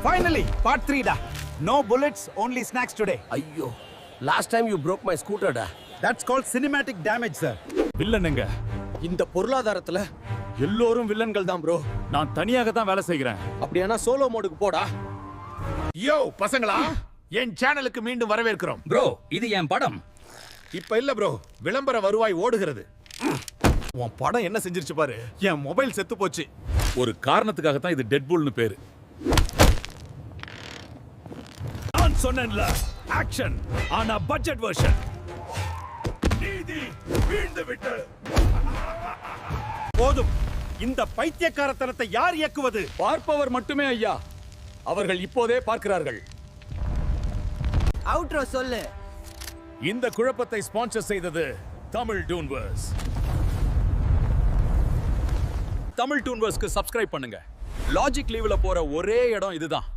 Finally, part 3 da. No bullets, only snacks today. ஐயோ, last time you broke my scooter டா. That's called cinematic damage, sir. வில்லனுங்க. இந்த பொருளாதாரத்துல எல்லோரும் வில்லன்கள் தான் bro. நான் தனியாக தான் வேலை செய்கிறேன். அப்படியானா சோலோ மோடுக்கு போடா. யோ பசங்களா, என் சேனலுக்கு மீண்டும் வரவேற்கிறோம். ப்ரோ இது என் படம். இப்ப இல்ல ப்ரோ, விளம்பர வருவாய் ஓடுகிறது. உன் படம் என்ன செஞ்சிருச்சு பாரு. என் மொபைல் செத்து போச்சு. ஒரு காரணத்துக்காக தான் இது டெட்பூல்னு பேரு. நான் சொன்னேன்ல, ஆக்ஷன் ஆனா பட்ஜெட் வெர்ஷன். நீதி வீழ்ந்து விட்டது. போதும். இந்த பைத்தியக்காரத்தனத்தை யார் இயக்குவது? பார்ப்பவர் மட்டுமே ஐயா. அவர்கள் இப்போதே பார்க்கிறார்கள். அவுட்ரோ சொல்லு. இந்த குழப்பத்தை ஸ்பான்சர் செய்தது தமிழ் டூன்வர்ஸ். தமிழ் டூன்வர்ஸ்க்கு சப்ஸ்கிரைப் பண்ணுங்க. லாஜிக் லீவ்ல போற ஒரே இடம் இதுதான்.